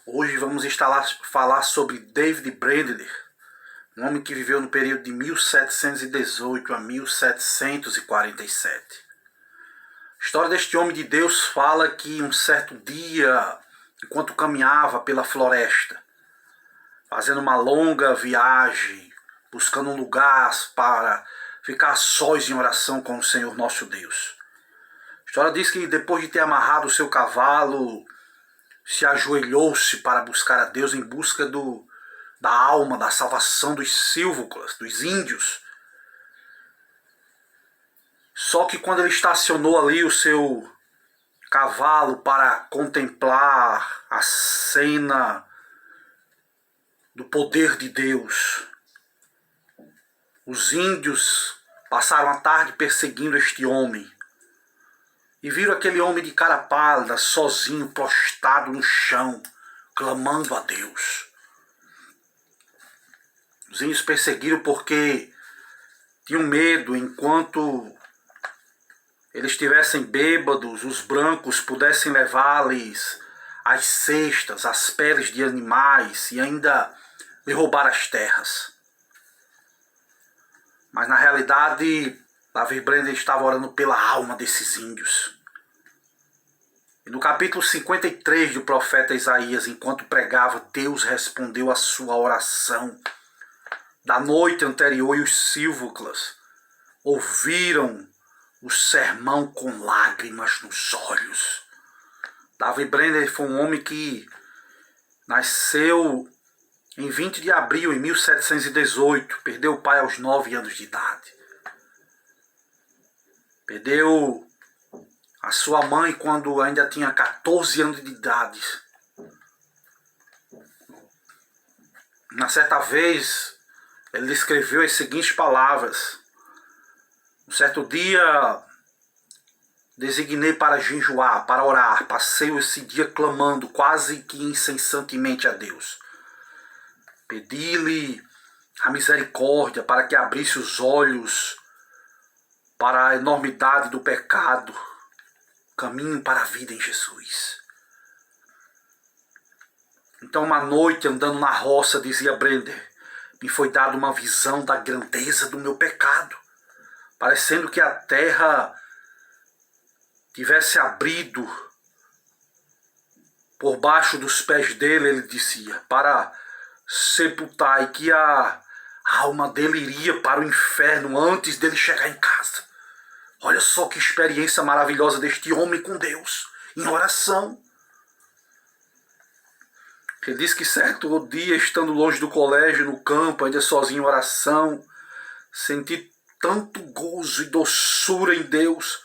Hoje vamos falar sobre David Brainerd, um homem que viveu no período de 1718 a 1747. A história deste homem de Deus fala que um certo dia, enquanto caminhava pela floresta, fazendo uma longa viagem, buscando um lugar para ficar a sós em oração com o Senhor nosso Deus. A história diz que depois de ter amarrado o seu cavalo, se ajoelhou-se para buscar a Deus em busca da alma, da salvação dos silvícolas, dos índios. Só que quando ele estacionou ali o seu cavalo para contemplar a cena do poder de Deus, os índios passaram a tarde perseguindo este homem. E viram aquele homem de cara pálida, sozinho, prostrado no chão, clamando a Deus. Os índios perseguiram porque tinham medo, enquanto eles estivessem bêbados, os brancos pudessem levar-lhes as cestas, as peles de animais e ainda lhe roubar as terras. Mas na realidade, David Brainerd estava orando pela alma desses índios. E no capítulo 53 do profeta Isaías, enquanto pregava, Deus respondeu a sua oração da noite anterior, e os silvícolas ouviram o sermão com lágrimas nos olhos. David Brainerd foi um homem que nasceu em 20 de abril de 1718, perdeu o pai aos 9 anos de idade. Perdeu a sua mãe quando ainda tinha 14 anos de idade. Na certa vez, ele escreveu as seguintes palavras: um certo dia, designei para jejuar, para orar. Passei esse dia clamando, quase que incessantemente a Deus. Pedi-lhe a misericórdia para que abrisse os olhos para a enormidade do pecado, caminho para a vida em Jesus. Então, uma noite, andando na roça, dizia Brainerd, me foi dada uma visão da grandeza do meu pecado, parecendo que a terra tivesse abrido por baixo dos pés dele, ele dizia, para sepultar, e que a alma dele iria para o inferno antes dele chegar em casa. Olha só que experiência maravilhosa deste homem com Deus, em oração. Ele diz que certo dia, estando longe do colégio, no campo, ainda sozinho em oração, senti tanto gozo e doçura em Deus,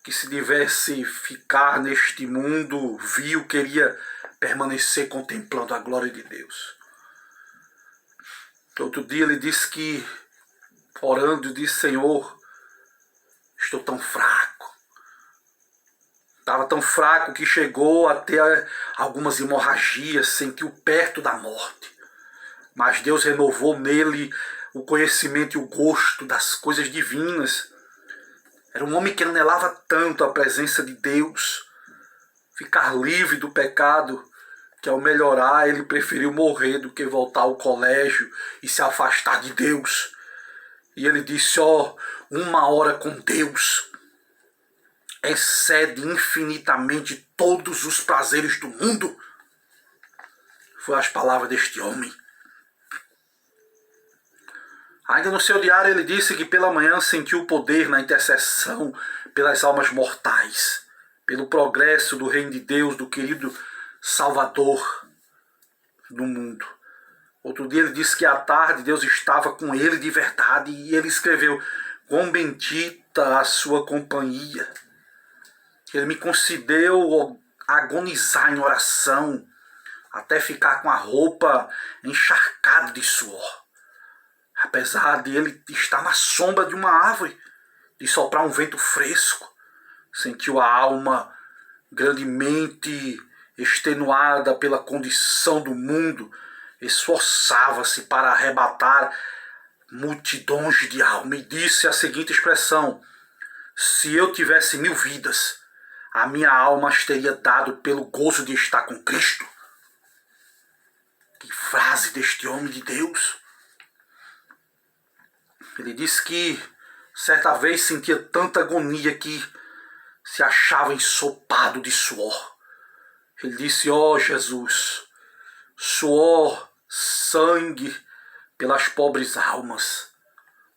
que se tivesse ficar neste mundo vil, queria permanecer contemplando a glória de Deus. Outro dia ele disse que, orando, disse, Senhor, estou tão fraco. Estava tão fraco que chegou a ter algumas hemorragias, sentiu perto da morte. Mas Deus renovou nele o conhecimento e o gosto das coisas divinas. Era um homem que anelava tanto a presença de Deus, ficar livre do pecado, que ao melhorar ele preferiu morrer do que voltar ao colégio e se afastar de Deus. E ele disse, uma hora com Deus excede infinitamente todos os prazeres do mundo. Foi as palavras deste homem. Ainda no seu diário ele disse que pela manhã sentiu o poder na intercessão pelas almas mortais, pelo progresso do reino de Deus, do querido Salvador do mundo. Outro dia ele disse que à tarde Deus estava com ele de verdade, e ele escreveu, quão bendita a sua companhia. Ele me concedeu agonizar em oração, até ficar com a roupa encharcada de suor. Apesar de ele estar na sombra de uma árvore, de soprar um vento fresco, sentiu a alma grandemente extenuada pela condição do mundo, esforçava-se para arrebatar multidões de alma e disse a seguinte expressão, se eu tivesse 1000 vidas, a minha alma as teria dado pelo gozo de estar com Cristo. Que frase deste homem de Deus. Ele disse que certa vez sentia tanta agonia que se achava ensopado de suor. Ele disse: ó Jesus, suor, sangue pelas pobres almas.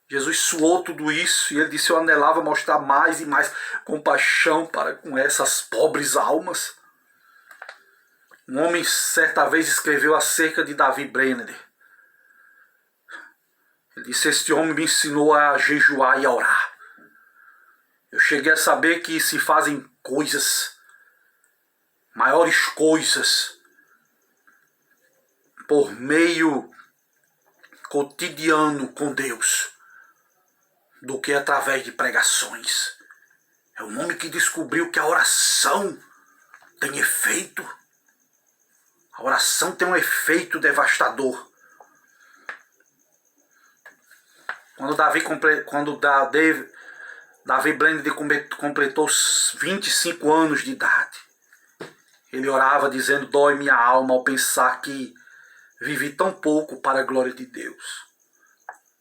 Jesus suou tudo isso e ele disse: eu anelava mostrar mais e mais compaixão para com essas pobres almas. Um homem certa vez escreveu acerca de Davi Brenner. Ele disse: este homem me ensinou a jejuar e a orar. Eu cheguei a saber que se fazem coisas, maiores coisas, por meio cotidiano com Deus, do que através de pregações. É um homem que descobriu que a oração tem efeito. A oração tem um efeito devastador. Quando Davi Brenner completou 25 anos de idade, ele orava dizendo: dói minha alma ao pensar que vivi tão pouco para a glória de Deus.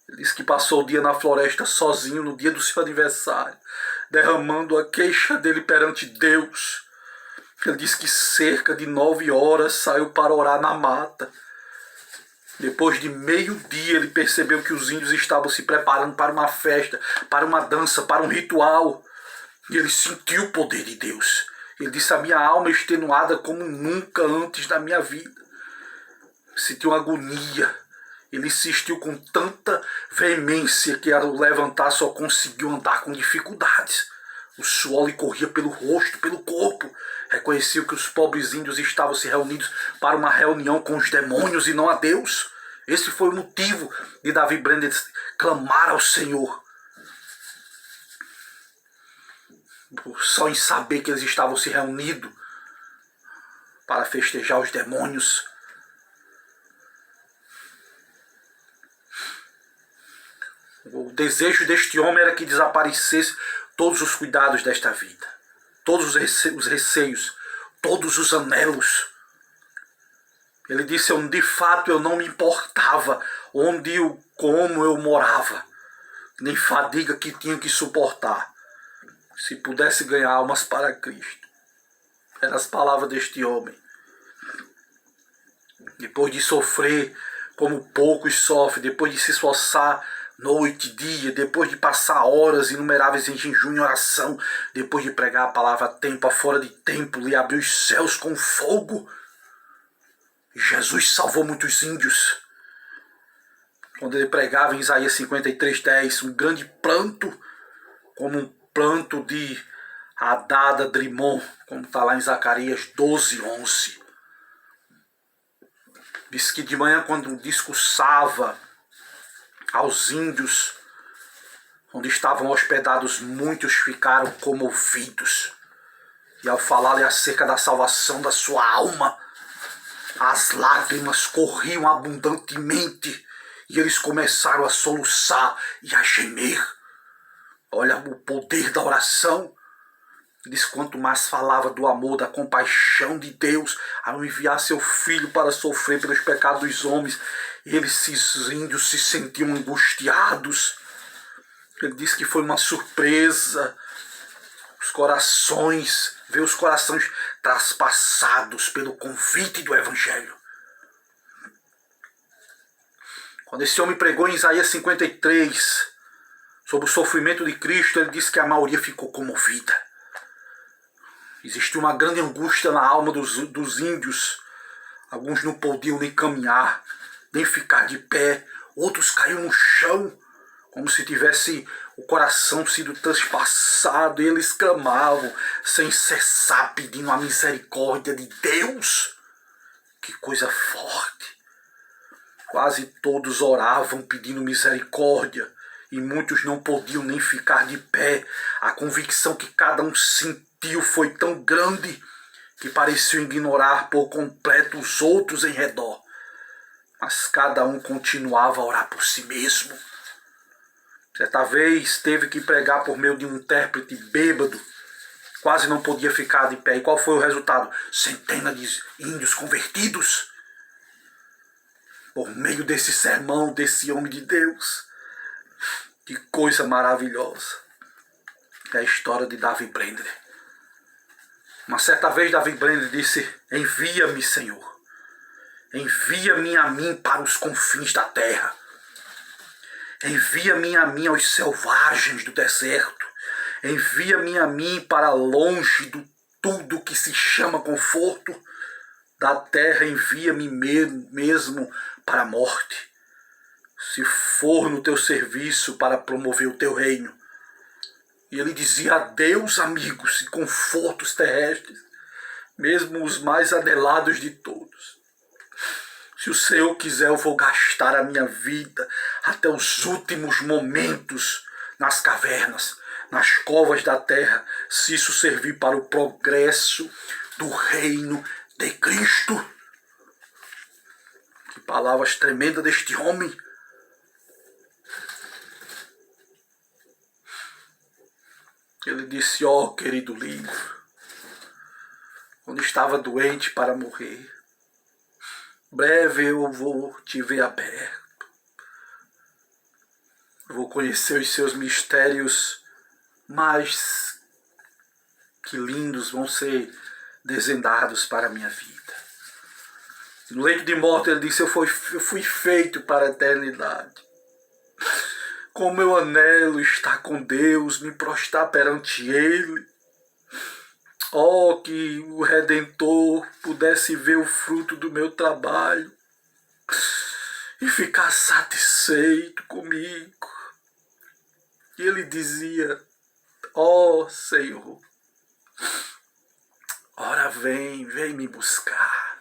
Ele disse que passou o dia na floresta sozinho no dia do seu aniversário, derramando a queixa dele perante Deus. Ele disse que cerca de 9 horas saiu para orar na mata. Depois de meio-dia ele percebeu que os índios estavam se preparando para uma festa, para uma dança, para um ritual. E ele sentiu o poder de Deus. Ele disse: a minha alma é extenuada como nunca antes na minha vida. Sentiu uma agonia. Ele insistiu com tanta veemência que ao levantar só conseguiu andar com dificuldades. O suor lhe corria pelo rosto, pelo corpo. Reconheceu que os pobres índios estavam se reunidos para uma reunião com os demônios e não a Deus. Esse foi o motivo de Davi Brenner clamar ao Senhor. Só em saber que eles estavam se reunindo para festejar os demônios. O desejo deste homem era que desaparecesse todos os cuidados desta vida, todos os receios, todos os anelos. Ele disse: de fato eu não me importava onde e como eu morava, nem fadiga que tinha que suportar, se pudesse ganhar almas para Cristo. Eram as palavras deste homem. Depois de sofrer como poucos sofrem, depois de se esforçar noite e dia, depois de passar horas inumeráveis em jejum e oração, depois de pregar a palavra a tempo, a fora de tempo, lhe abriu os céus com fogo. Jesus salvou muitos índios. Quando ele pregava em Isaías 53:10, um grande pranto, como um pranto de Hadada Drimon, como está lá em Zacarias 12:11. Diz que de manhã, quando discursava aos índios onde estavam hospedados, muitos ficaram comovidos. E ao falar-lhe acerca da salvação da sua alma, as lágrimas corriam abundantemente e eles começaram a soluçar e a gemer. Olha o poder da oração. Diz: quanto mais falava do amor, da compaixão de Deus ao enviar seu filho para sofrer pelos pecados dos homens, esses índios se sentiam angustiados. Ele disse que foi uma surpresa ver os corações traspassados pelo convite do Evangelho. Quando esse homem pregou em Isaías 53 sobre o sofrimento de Cristo, ele disse que a maioria ficou comovida. Existiu uma grande angústia na alma dos índios. Alguns não podiam nem caminhar, nem ficar de pé. Outros caíam no chão, como se tivesse o coração sido transpassado. E eles clamavam sem cessar, pedindo a misericórdia de Deus. Que coisa forte. Quase todos oravam pedindo misericórdia. E muitos não podiam nem ficar de pé. A convicção que cada um sentiu foi tão grande que pareciam ignorar por completo os outros em redor. Mas cada um continuava a orar por si mesmo. Certa vez teve que pregar por meio de um intérprete bêbado. Quase não podia ficar de pé. E qual foi o resultado? Centenas de índios convertidos. por meio desse sermão, desse homem de Deus. Que coisa maravilhosa. É a história de Davi Brainerd. Uma certa vez Davi Brainerd disse: envia-me, Senhor. Envia-me a mim para os confins da terra. Envia-me a mim aos selvagens do deserto. Envia-me a mim para longe do tudo que se chama conforto da terra. Envia-me mesmo para a morte. Se for no teu serviço para promover o teu reino. E ele dizia: adeus, amigos, e confortos terrestres, mesmo os mais anelados de todos. Se o Senhor quiser, eu vou gastar a minha vida até os últimos momentos nas cavernas, nas covas da terra, se isso servir para o progresso do reino de Cristo. Que palavras tremendas deste homem. Ele disse: ó, querido livro, quando estava doente para morrer, breve eu vou te ver aberto. Eu vou conhecer os seus mistérios mais que lindos vão ser desvendados para a minha vida. No leito de morte ele disse: eu fui feito para a eternidade. Como eu anelo estar com Deus, me prostrar perante Ele. Oh, que o Redentor pudesse ver o fruto do meu trabalho e ficar satisfeito comigo. E ele dizia: ó Senhor, ora vem me buscar.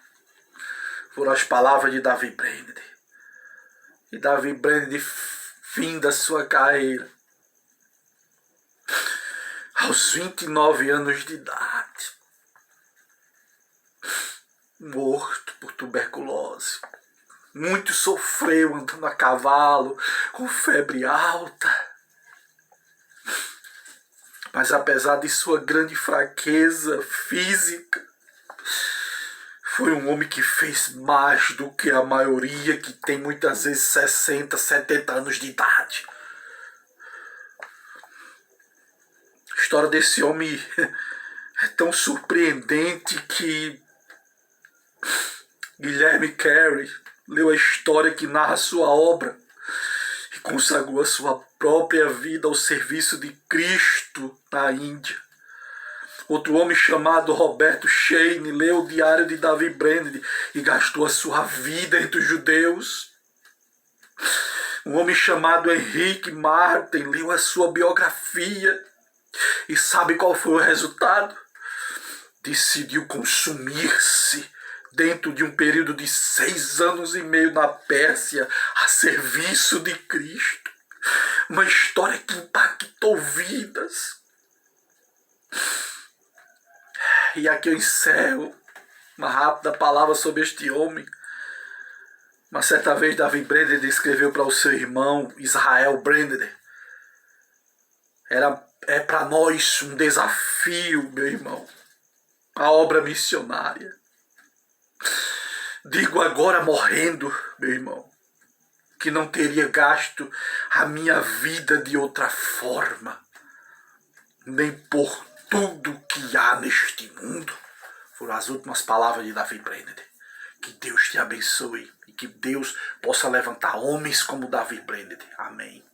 Foram as palavras de Davi Brainerd. E Davi Brainerd, fim da sua carreira, aos 29 anos de idade, morto por tuberculose. Muito sofreu andando a cavalo, com febre alta. Mas apesar de sua grande fraqueza física, foi um homem que fez mais do que a maioria que tem muitas vezes 60, 70 anos de idade. A história desse homem é tão surpreendente que Guilherme Carey leu a história que narra sua obra e consagrou a sua própria vida ao serviço de Cristo na Índia. Outro homem chamado Roberto Shane leu o diário de Davi Brainerd e gastou a sua vida entre os judeus. Um homem chamado Henrique Martin leu a sua biografia e sabe qual foi o resultado? Decidiu consumir-se dentro de um período de 6 anos e meio na Pérsia a serviço de Cristo. Uma história que impactou vidas. E aqui eu encerro uma rápida palavra sobre este homem. Uma certa vez Davi Brainerd escreveu para o seu irmão Israel Brainerd: é para nós um desafio, meu irmão, a obra missionária. Digo agora morrendo, meu irmão, que não teria gasto a minha vida de outra forma, nem por tudo que há neste mundo. Foram as últimas palavras de Davi Brainerd. Que Deus te abençoe e que Deus possa levantar homens como Davi Brainerd. Amém.